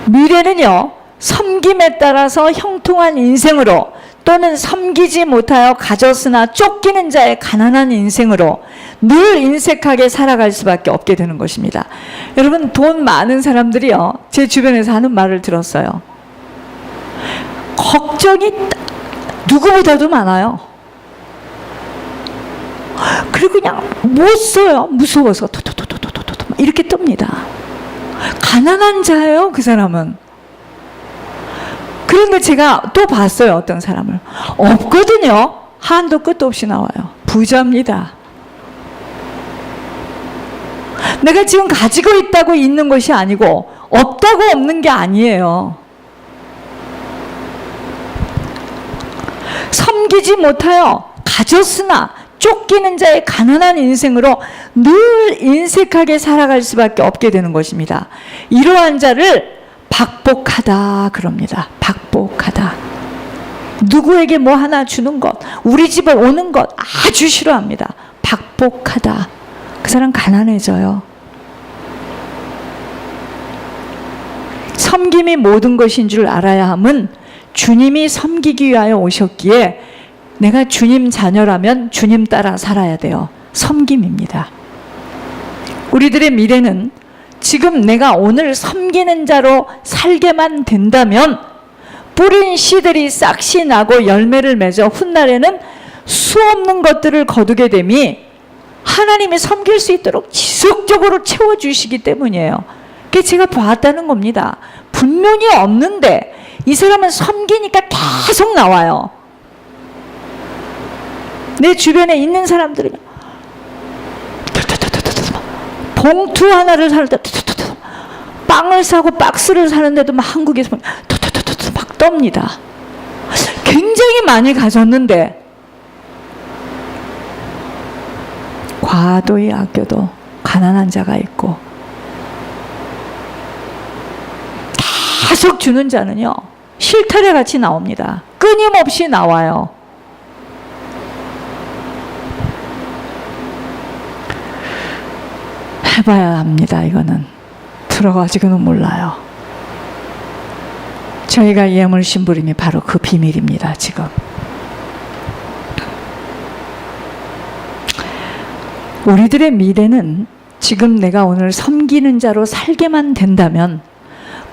미래는요, 섬김에 따라서 형통한 인생으로 또는 섬기지 못하여 가졌으나 쫓기는 자의 가난한 인생으로 늘 인색하게 살아갈 수밖에 없게 되는 것입니다. 여러분, 돈 많은 사람들이요, 제 주변에서 하는 말을 들었어요. 걱정이 누구보다도 많아요. 그리고 그냥 못 써요. 무서워서 토토토토토토토 이렇게 뜹니다. 가난한 자예요, 그 사람은. 그런데 제가 또 봤어요, 어떤 사람을. 없거든요. 한도 끝도 없이 나와요. 부자입니다. 내가 지금 가지고 있다고 있는 것이 아니고 없다고 없는 게 아니에요. 섬기지 못하여 가졌으나 쫓기는 자의 가난한 인생으로 늘 인색하게 살아갈 수밖에 없게 되는 것입니다. 이러한 자를 박복하다 그럽니다. 박복하다. 누구에게 뭐 하나 주는 것, 우리 집에 오는 것 아주 싫어합니다. 박복하다. 그 사람 가난해져요. 섬김이 모든 것인 줄 알아야 함은 주님이 섬기기 위하여 오셨기에 내가 주님 자녀라면 주님 따라 살아야 돼요. 섬김입니다. 우리들의 미래는 지금 내가 오늘 섬기는 자로 살게만 된다면 뿌린 씨들이 싹시 나고 열매를 맺어 훗날에는 수없는 것들을 거두게 됨이 하나님이 섬길 수 있도록 지속적으로 채워주시기 때문이에요. 그게 제가 봤다는 겁니다. 분명히 없는데 이 사람은 섬기니까 계속 나와요. 내 주변에 있는 사람들은 봉투 하나를 사는데 빵을 사고 박스를 사는데도 막 한국에서 막 떱니다. 굉장히 많이 가졌는데 과도히 아껴도 가난한 자가 있고 계속 주는 자는요, 실타래 같이 나옵니다. 끊임없이 나와요. 해봐야 합니다. 이거는 들어가지고는 몰라요. 저희가 예물 심부름이 바로 그 비밀입니다. 지금 우리들의 미래는 지금 내가 오늘 섬기는 자로 살게만 된다면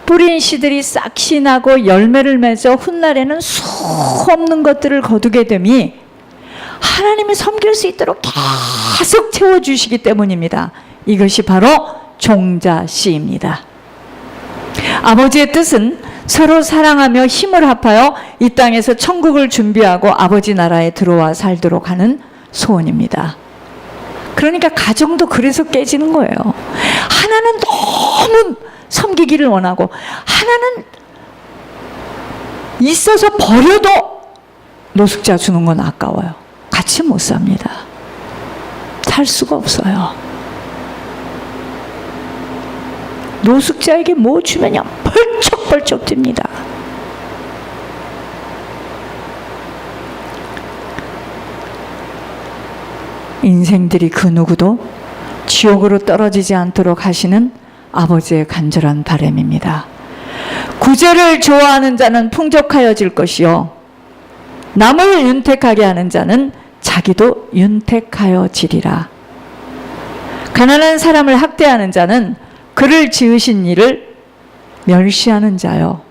뿌린 씨들이 싹시 나고 열매를 맺어 훗날에는 수없는 것들을 거두게 됨이 하나님이 섬길 수 있도록 계속 채워주시기 때문입니다. 이것이 바로 종자씨입니다. 아버지의 뜻은 서로 사랑하며 힘을 합하여 이 땅에서 천국을 준비하고 아버지 나라에 들어와 살도록 하는 소원입니다. 그러니까 가정도 그래서 깨지는 거예요. 하나는 너무 섬기기를 원하고 하나는 있어서 버려도 노숙자 주는 건 아까워요. 같이 못 삽니다. 살 수가 없어요. 노숙자에게 뭐 주면요 펄쩍펄쩍 뜁니다. 인생들이 그 누구도 지옥으로 떨어지지 않도록 하시는 아버지의 간절한 바람입니다. 구제를 좋아하는 자는 풍족하여질 것이요 남을 윤택하게 하는 자는 자기도 윤택하여지리라. 가난한 사람을 학대하는 자는 그를 지으신 이를 멸시하는 자요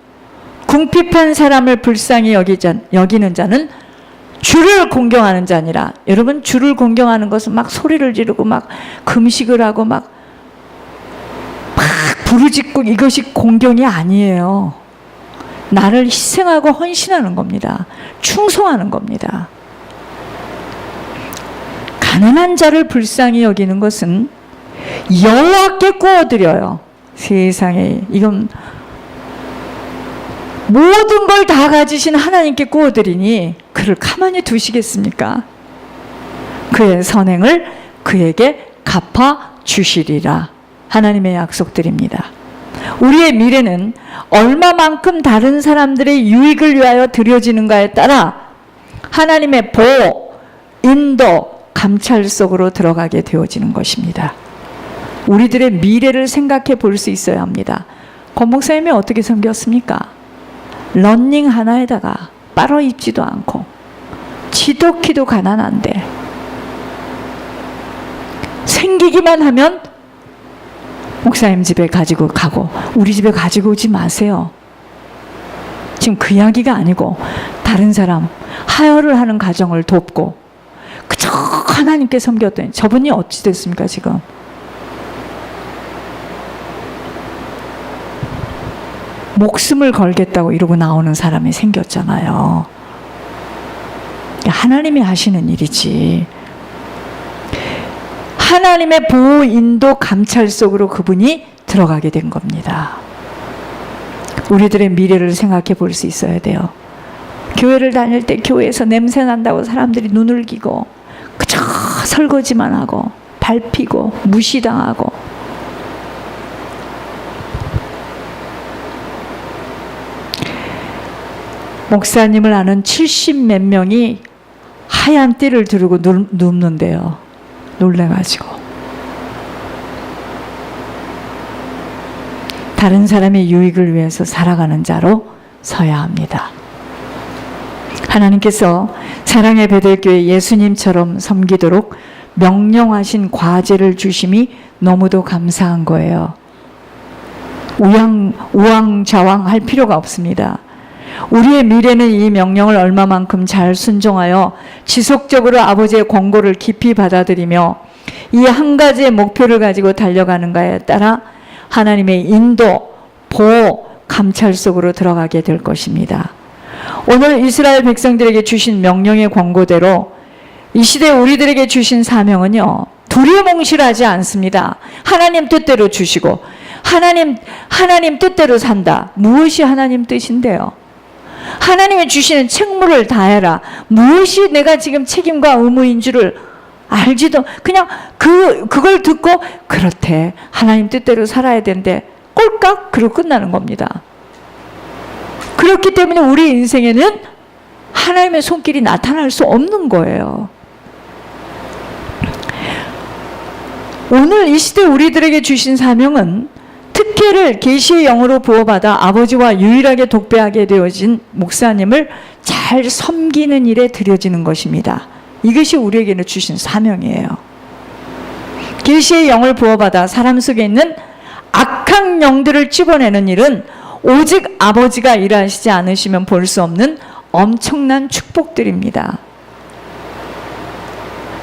궁핍한 사람을 불쌍히 여기는 자는 주를 공경하는 자니라. 여러분, 주를 공경하는 것은 막 소리를 지르고 막 금식을 하고 막 부르짖고 이것이 공경이 아니에요. 나를 희생하고 헌신하는 겁니다. 충성하는 겁니다. 가난한 자를 불쌍히 여기는 것은 여호와께 구워드려요. 세상에, 이건 모든 걸 다 가지신 하나님께 구워드리니 그를 가만히 두시겠습니까? 그의 선행을 그에게 갚아주시리라. 하나님의 약속드립니다. 우리의 미래는 얼마만큼 다른 사람들의 유익을 위하여 드려지는가에 따라 하나님의 보호, 인도, 감찰 속으로 들어가게 되어지는 것입니다. 우리들의 미래를 생각해 볼 수 있어야 합니다. 권 목사님이 어떻게 섬겼습니까? 러닝 하나에다가 빨아 입지도 않고 지독히도 가난한데 생기기만 하면 목사님 집에 가지고 가고 우리 집에 가지고 오지 마세요. 지금 그 이야기가 아니고 다른 사람 하혈을 하는 가정을 돕고 그저 하나님께 섬겼더니 저분이 어찌 됐습니까 지금? 목숨을 걸겠다고 이러고 나오는 사람이 생겼잖아요. 하나님이 하시는 일이지. 하나님의 보호, 인도, 감찰 속으로 그분이 들어가게 된 겁니다. 우리들의 미래를 생각해 볼 수 있어야 돼요. 교회를 다닐 때 교회에서 냄새 난다고 사람들이 눈을 기고 그저 설거지만 하고 밟히고 무시당하고 목사님을 아는 70몇 명이 하얀 띠를 두르고 눕는데요. 놀라가지고. 다른 사람의 유익을 위해서 살아가는 자로 서야 합니다. 하나님께서 사랑의 베델교회 예수님처럼 섬기도록 명령하신 과제를 주심이 너무도 감사한 거예요. 우왕좌왕 할 필요가 없습니다. 우리의 미래는 이 명령을 얼마만큼 잘 순종하여 지속적으로 아버지의 권고를 깊이 받아들이며 이 한 가지의 목표를 가지고 달려가는가에 따라 하나님의 인도, 보호, 감찰 속으로 들어가게 될 것입니다. 오늘 이스라엘 백성들에게 주신 명령의 권고대로 이 시대 우리들에게 주신 사명은요, 두리뭉실하지 않습니다. 하나님 뜻대로 주시고 하나님 뜻대로 산다. 무엇이 하나님 뜻인데요? 하나님이 주시는 책무를 다해라. 무엇이 내가 지금 책임과 의무인 줄을 알지도, 그냥 그걸 듣고 그렇대, 하나님 뜻대로 살아야 되는데 꼴깍 그러고 끝나는 겁니다. 그렇기 때문에 우리 인생에는 하나님의 손길이 나타날 수 없는 거예요. 오늘 이 시대 우리들에게 주신 사명은 특혜를 계시의 영으로 부어받아 아버지와 유일하게 독배하게 되어진 목사님을 잘 섬기는 일에 드려지는 것입니다. 이것이 우리에게는 주신 사명이에요. 계시의 영을 부어받아 사람 속에 있는 악한 영들을 찝어내는 일은 오직 아버지가 일하시지 않으시면 볼 수 없는 엄청난 축복들입니다.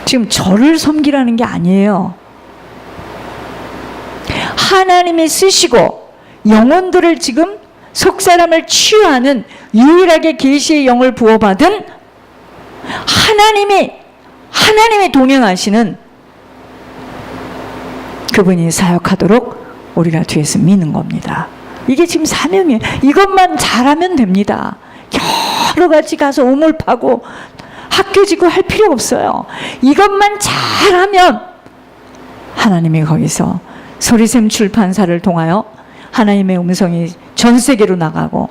지금 저를 섬기라는 게 아니에요. 하나님이 쓰시고 영혼들을 지금 속 사람을 치유하는 유일하게 계시의 영을 부어받은 하나님이 동행하시는 그분이 사역하도록 우리가 뒤에서 미는 겁니다. 이게 지금 사명이에요. 이것만 잘하면 됩니다. 여러 가지 가서 우물 파고 학교 지고 할 필요 없어요. 이것만 잘하면 하나님이 거기서 소리샘 출판사를 통하여 하나님의 음성이 전 세계로 나가고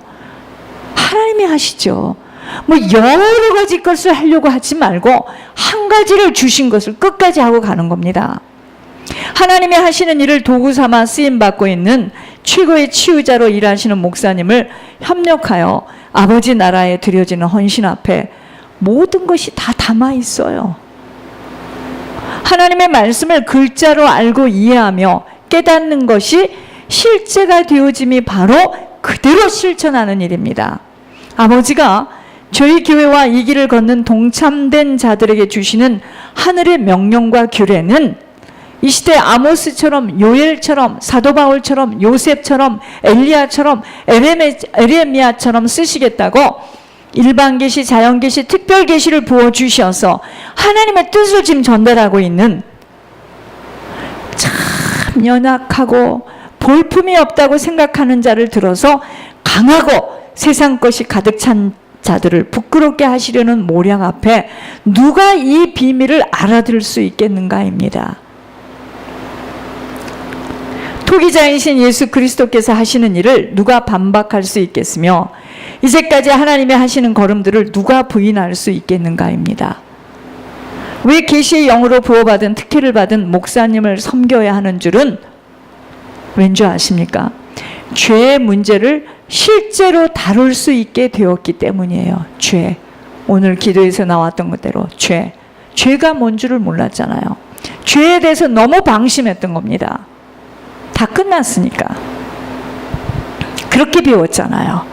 하나님이 하시죠. 뭐 여러 가지 것을 하려고 하지 말고 한 가지를 주신 것을 끝까지 하고 가는 겁니다. 하나님이 하시는 일을 도구 삼아 쓰임받고 있는 최고의 치유자로 일하시는 목사님을 협력하여 아버지 나라에 드려지는 헌신 앞에 모든 것이 다 담아 있어요. 하나님의 말씀을 글자로 알고 이해하며 깨닫는 것이 실제가 되어짐이 바로 그대로 실천하는 일입니다. 아버지가 저희 교회와 이 길을 걷는 동참된 자들에게 주시는 하늘의 명령과 규례는 이 시대 아모스처럼, 요엘처럼, 사도 바울처럼, 요셉처럼, 엘리야처럼, 에레미야처럼 쓰시겠다고 일반 계시, 자연 계시, 특별 계시를 부어 주셔서 하나님의 뜻을 지금 전달하고 있는 참 연약하고 볼품이 없다고 생각하는 자를 들어서 강하고 세상 것이 가득 찬 자들을 부끄럽게 하시려는 모략 앞에 누가 이 비밀을 알아들을 수 있겠는가입니다. 토기자이신 예수 그리스도께서 하시는 일을 누가 반박할 수 있겠으며 이제까지 하나님이 하시는 걸음들을 누가 부인할 수 있겠는가입니다. 왜 계시의 영으로 부어받은 특혜를 받은 목사님을 섬겨야 하는 줄은 왠 줄 아십니까? 죄의 문제를 실제로 다룰 수 있게 되었기 때문이에요. 죄. 오늘 기도에서 나왔던 것대로 죄. 죄가 뭔 줄을 몰랐잖아요. 죄에 대해서 너무 방심했던 겁니다. 다 끝났으니까. 그렇게 배웠잖아요.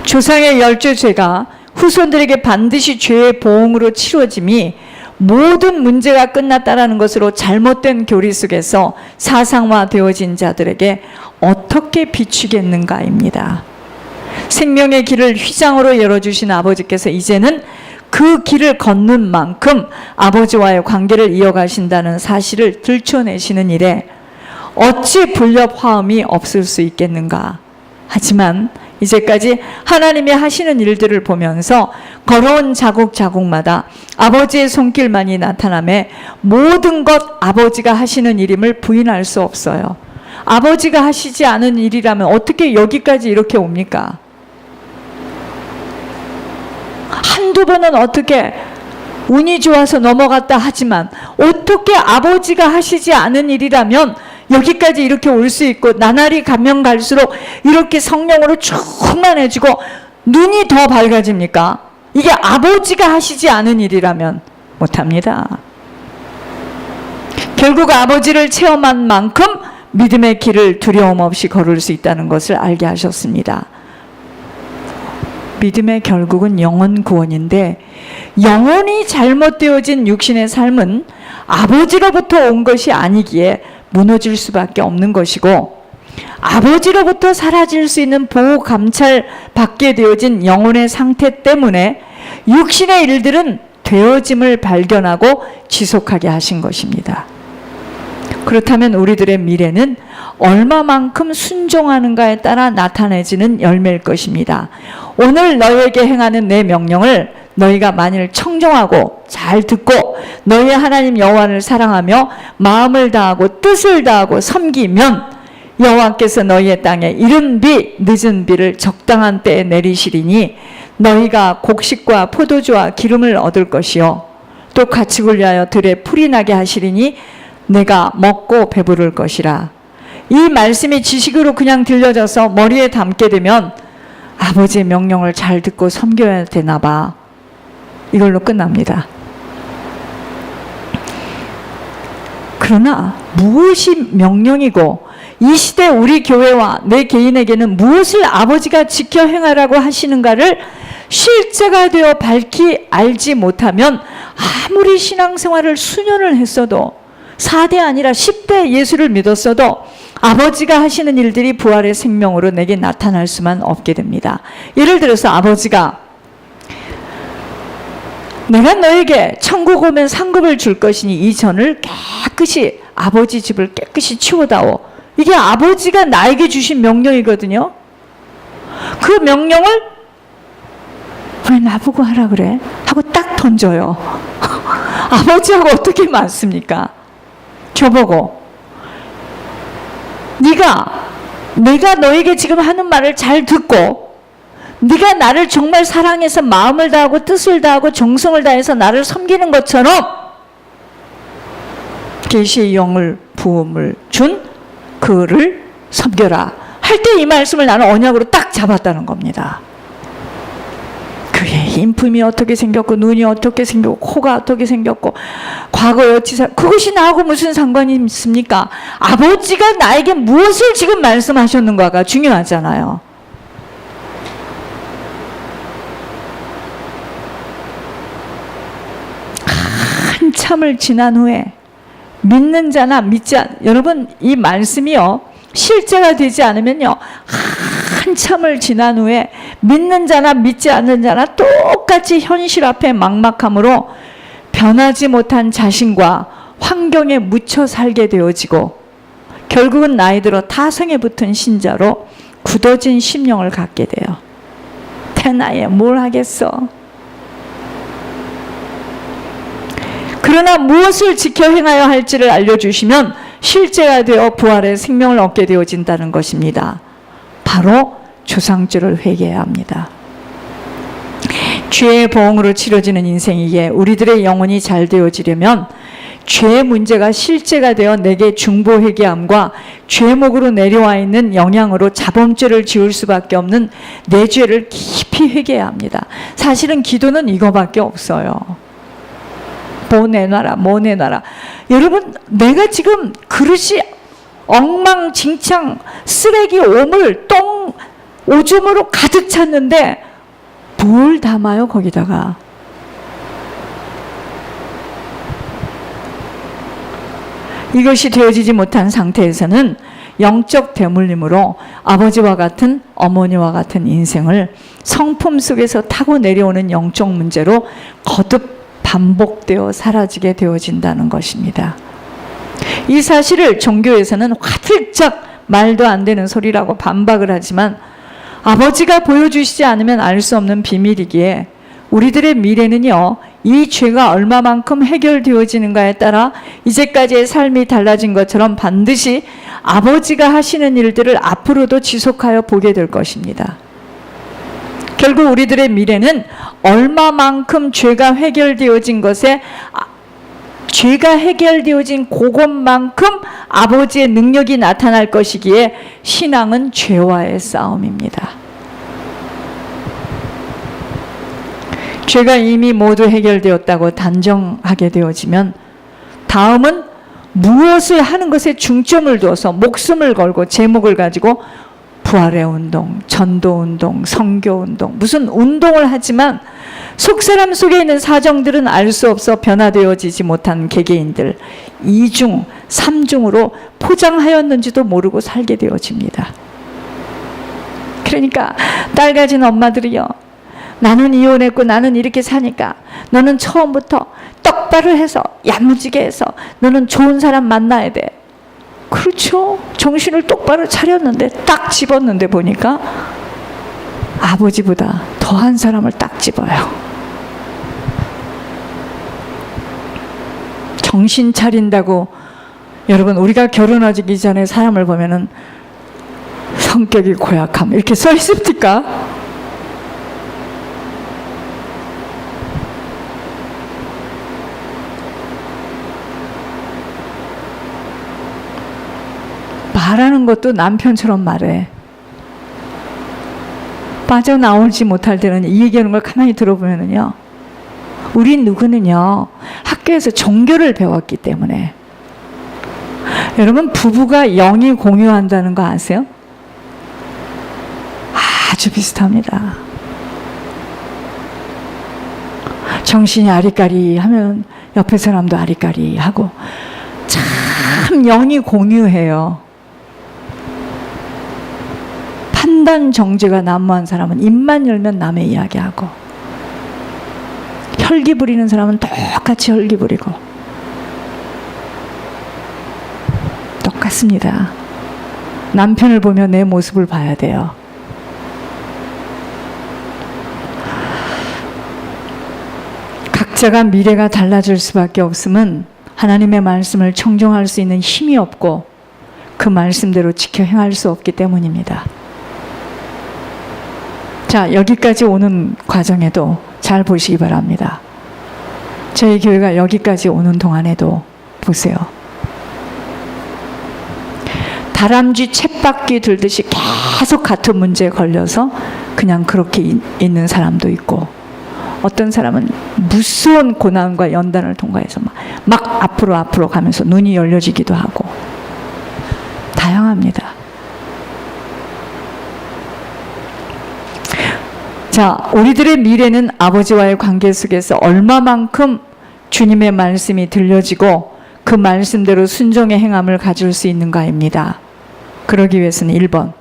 조상의 10죄가 후손들에게 반드시 죄의 보응으로 치러짐이 모든 문제가 끝났다라는 것으로 잘못된 교리 속에서 사상화되어진 자들에게 어떻게 비추겠는가입니다. 생명의 길을 휘장으로 열어주신 아버지께서 이제는 그 길을 걷는 만큼 아버지와의 관계를 이어가신다는 사실을 들춰내시는 일에 어찌 불협화음이 없을 수 있겠는가. 하지만 이제까지 하나님이 하시는 일들을 보면서 걸어온 자국자국마다 아버지의 손길만이 나타나며 모든 것 아버지가 하시는 일임을 부인할 수 없어요. 아버지가 하시지 않은 일이라면 어떻게 여기까지 이렇게 옵니까? 한두 번은 어떻게 운이 좋아서 넘어갔다 하지만 어떻게 아버지가 하시지 않은 일이라면 여기까지 이렇게 올 수 있고 나날이 가면 갈수록 이렇게 성령으로 충만해지고 눈이 더 밝아집니까? 이게 아버지가 하시지 않은 일이라면 못합니다. 결국 아버지를 체험한 만큼 믿음의 길을 두려움 없이 걸을 수 있다는 것을 알게 하셨습니다. 믿음의 결국은 영혼 구원인데 영혼이 잘못되어진 육신의 삶은 아버지로부터 온 것이 아니기에 무너질 수밖에 없는 것이고 아버지로부터 사라질 수 있는 보호 감찰 받게 되어진 영혼의 상태 때문에 육신의 일들은 되어짐을 발견하고 지속하게 하신 것입니다. 그렇다면 우리들의 미래는 얼마만큼 순종하는가에 따라 나타내지는 열매일 것입니다. 오늘 너희에게 행하는 내 명령을 너희가 만일 청정하고 잘 듣고 너희 하나님 여호와를 사랑하며 마음을 다하고 뜻을 다하고 섬기면 여호와께서 너희의 땅에 이른 비 늦은 비를 적당한 때에 내리시리니 너희가 곡식과 포도주와 기름을 얻을 것이요 또 가축을 위하여 들에 풀이 나게 하시리니 내가 먹고 배부를 것이라. 이 말씀이 지식으로 그냥 들려져서 머리에 담게 되면 아버지의 명령을 잘 듣고 섬겨야 되나 봐. 이걸로 끝납니다. 그러나 무엇이 명령이고 이 시대 우리 교회와 내 개인에게는 무엇을 아버지가 지켜 행하라고 하시는가를 실제가 되어 밝히 알지 못하면 아무리 신앙생활을 수년을 했어도 4대 아니라 10대 예수를 믿었어도 아버지가 하시는 일들이 부활의 생명으로 내게 나타날 수만 없게 됩니다. 예를 들어서 아버지가 내가 너에게 천국 오면 상급을 줄 것이니 이 전을 깨끗이 아버지 집을 깨끗이 치워다오. 이게 아버지가 나에게 주신 명령이거든요. 그 명령을 왜 나보고 하라 그래? 하고 딱 던져요. 아버지하고 어떻게 맞습니까? 저보고 내가 너에게 지금 하는 말을 잘 듣고 네가 나를 정말 사랑해서 마음을 다하고 뜻을 다하고 정성을 다해서 나를 섬기는 것처럼 계시의 영을 부음을 준 그를 섬겨라 할 때 이 말씀을 나는 언약으로 딱 잡았다는 겁니다. 그의 인품이 어떻게 생겼고 눈이 어떻게 생겼고 코가 어떻게 생겼고 과거에 어찌 그것이 나하고 무슨 상관이 있습니까? 아버지가 나에게 무엇을 지금 말씀하셨는가가 중요하잖아요. 한참을 지난 후에 믿는 자나 믿지 않는 여러분 이 말씀이요 실제가 되지 않으면요 한참을 지난 후에 믿는 자나 믿지 않는 자나 똑같이 현실 앞에 막막함으로 변하지 못한 자신과 환경에 묻혀 살게 되어지고 결국은 나이 들어 타성에 붙은 신자로 굳어진 심령을 갖게 돼요. 대나에 뭘 하겠어. 그러나 무엇을 지켜 행하여 할지를 알려주시면 실제가 되어 부활의 생명을 얻게 되어진다는 것입니다. 바로 조상죄를 회개해야 합니다. 죄의 보응으로 치러지는 인생이기에 우리들의 영혼이 잘 되어지려면 죄의 문제가 실제가 되어 내게 중보회개함과 죄목으로 내려와 있는 영향으로 자범죄를 지을 수밖에 없는 내 죄를 깊이 회개해야 합니다. 사실은 기도는 이거밖에 없어요. 뭐 내놔라, 뭐 내놔라. 여러분, 내가 지금 그릇이 엉망진창, 쓰레기, 오물, 똥, 오줌으로 가득 찼는데 뭘 담아요, 거기다가? 이것이 되어지지 못한 상태에서는 영적 대물림으로 아버지와 같은, 어머니와 같은 인생을 성품 속에서 타고 내려오는 영적 문제로 거듭 반복되어 사라지게 되어진다는 것입니다. 이 사실을 종교에서는 화들짝 말도 안 되는 소리라고 반박을 하지만 아버지가 보여주시지 않으면 알 수 없는 비밀이기에 우리들의 미래는요, 이 죄가 얼마만큼 해결되어지는가에 따라 이제까지의 삶이 달라진 것처럼 반드시 아버지가 하시는 일들을 앞으로도 지속하여 보게 될 것입니다. 결국 우리들의 미래는 얼마만큼 죄가 해결되어진 것에 죄가 해결되어진 그것만큼 아버지의 능력이 나타날 것이기에 신앙은 죄와의 싸움입니다. 죄가 이미 모두 해결되었다고 단정하게 되어지면 다음은 무엇을 하는 것에 중점을 두어서 목숨을 걸고 제목을 가지고 부활의 운동, 전도 운동, 선교 운동, 무슨 운동을 하지만 속사람 속에 있는 사정들은 알 수 없어 변화되어지지 못한 개개인들 2중, 3중으로 포장하였는지도 모르고 살게 되어집니다. 그러니까 딸 가진 엄마들이요, 나는 이혼했고 나는 이렇게 사니까 너는 처음부터 똑바로 해서 야무지게 해서 너는 좋은 사람 만나야 돼. 그렇죠. 정신을 똑바로 차렸는데 딱 집었는데 보니까 아버지보다 더한 사람을 딱 집어요. 정신 차린다고 여러분, 우리가 결혼하기 전에 사람을 보면은 성격이 고약함 이렇게 써 있습니까? 말하는 것도 남편처럼 말해. 빠져나오지 못할 때는 이 얘기하는 걸 가만히 들어보면은요, 우리 누구는요 학교에서 종교를 배웠기 때문에. 여러분, 부부가 영이 공유한다는 거 아세요? 아주 비슷합니다. 정신이 아리까리 하면 옆에 사람도 아리까리 하고 참 영이 공유해요. 판단 정제가 난무한 사람은 입만 열면 남의 이야기하고, 혈기 부리는 사람은 똑같이 혈기 부리고, 똑같습니다. 남편을 보며 내 모습을 봐야 돼요. 각자가 미래가 달라질 수밖에 없음은 하나님의 말씀을 청종할 수 있는 힘이 없고 그 말씀대로 지켜 행할 수 없기 때문입니다. 자, 여기까지 오는 과정에도 잘 보시기 바랍니다. 저희 교회가 여기까지 오는 동안에도 보세요. 다람쥐 쳇바퀴 들듯이 계속 같은 문제에 걸려서 그냥 그렇게 있는 사람도 있고, 어떤 사람은 무서운 고난과 연단을 통과해서 막 앞으로 가면서 눈이 열려지기도 하고, 다양합니다. 자, 우리들의 미래는 아버지와의 관계 속에서 얼마만큼 주님의 말씀이 들려지고 그 말씀대로 순종의 행함을 가질 수 있는가입니다. 그러기 위해서는 1번,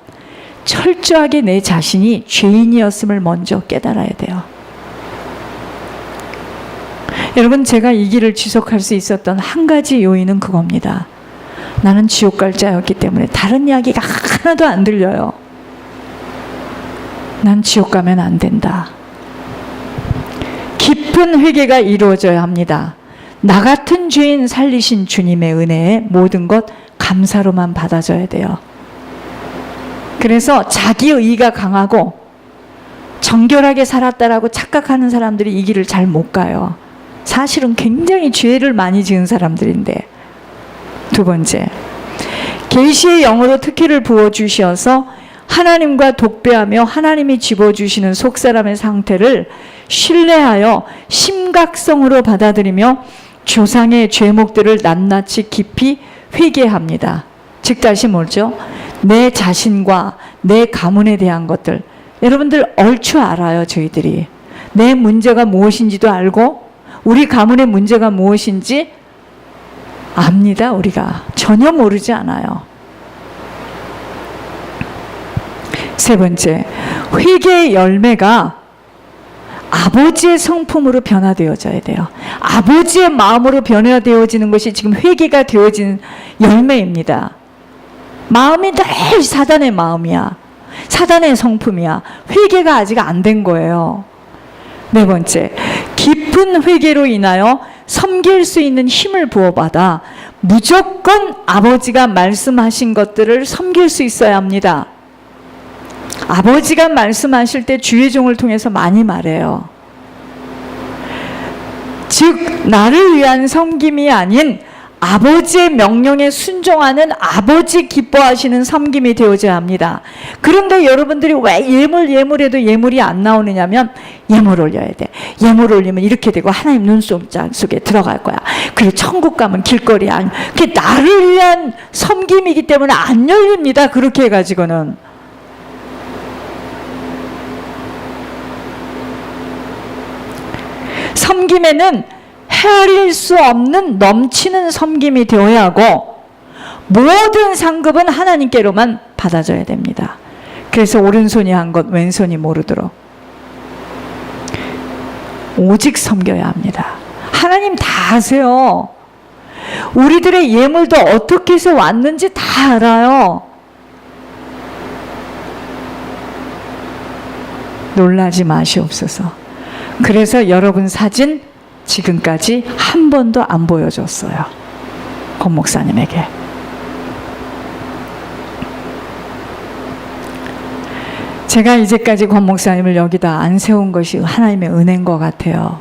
철저하게 내 자신이 죄인이었음을 먼저 깨달아야 돼요. 여러분, 제가 이 길을 지속할 수 있었던 한 가지 요인은 그겁니다. 나는 지옥 갈 자였기 때문에 다른 이야기가 하나도 안 들려요. 난 지옥 가면 안 된다. 깊은 회개가 이루어져야 합니다. 나 같은 죄인 살리신 주님의 은혜에 모든 것 감사로만 받아줘야 돼요. 그래서 자기의의가 강하고 정결하게 살았다라고 착각하는 사람들이 이 길을 잘 못 가요. 사실은 굉장히 죄를 많이 지은 사람들인데. 두 번째, 계시의 영으로 특혜를 부어주셔서 하나님과 독배하며 하나님이 집어주시는 속사람의 상태를 신뢰하여 심각성으로 받아들이며 조상의 죄목들을 낱낱이 깊이 회개합니다. 즉 다시 뭐죠? 내 자신과 내 가문에 대한 것들, 여러분들 얼추 알아요. 저희들이 내 문제가 무엇인지도 알고 우리 가문의 문제가 무엇인지 압니다. 우리가 전혀 모르지 않아요. 세 번째, 회개의 열매가 아버지의 성품으로 변화되어져야 돼요. 아버지의 마음으로 변화되어지는 것이 지금 회개가 되어진 열매입니다. 마음이 늘 사단의 마음이야. 사단의 성품이야. 회개가 아직 안 된 거예요. 네 번째, 깊은 회개로 인하여 섬길 수 있는 힘을 부어받아 무조건 아버지가 말씀하신 것들을 섬길 수 있어야 합니다. 아버지가 말씀하실 때 주의 종을 통해서 많이 말해요. 즉 나를 위한 섬김이 아닌 아버지의 명령에 순종하는 아버지 기뻐하시는 섬김이 되어져야 합니다. 그런데 여러분들이 왜 예물해도 예물이 안 나오느냐면 예물 올려야 돼. 예물 올리면 이렇게 되고 하나님 눈동자 속에 들어갈 거야. 그리고 천국 가면 길거리야. 그게 나를 위한 섬김이기 때문에 안 열립니다. 그렇게 해가지고는. 섬김에는 헤아릴 수 없는 넘치는 섬김이 되어야 하고 모든 상급은 하나님께로만 받아져야 됩니다. 그래서 오른손이 한 것 왼손이 모르도록 오직 섬겨야 합니다. 하나님 다 아세요. 우리들의 예물도 어떻게 해서 왔는지 다 알아요. 놀라지 마시옵소서. 그래서 여러분 사진 지금까지 한 번도 안 보여줬어요. 권 목사님에게. 제가 이제까지 권 목사님을 여기다 안 세운 것이 하나님의 은혜인 것 같아요.